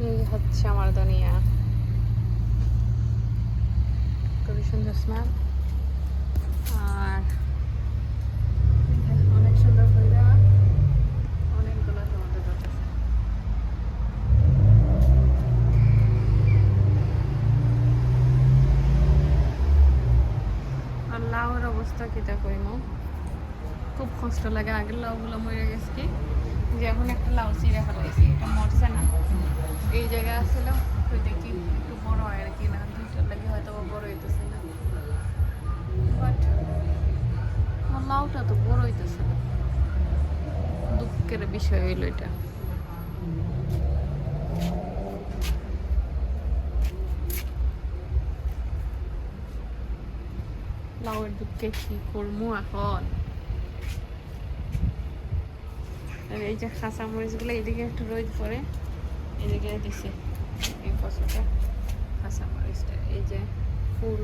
এই হচ্ছে আমার দুনিয়া, খুবই সুন্দর স্মেল। আর অনেক সুন্দর হইরা অনেকগুলো টমেটো ধরতেছে। আর লাউয়ের অবস্থা কিটা কইমু, খুব কষ্ট লাগে। আগের লাউগুলো মরে গেছে, কি যে এখন একটা লাউ চিরা ফেলাইছি, এটা মরছে না। এই জায়গায় আসছিলাম, ওই দেখি একটু বড় হয় আর কি, না দুইটার লাগে হয়তো বড় হইতেছে না, বাট আমার লাউটা তো বড় হইতেছে না। দুঃখের বিষয় হইল এটা। লাউয়ের দুঃখে কি করবো এখন। আর এই যে কাঁচা মরিচগুলো এদিকে একটু রোদ পরে এদিকে দিছে এই ফসলটা, কাঁচা মরিচটা এই যে ফুল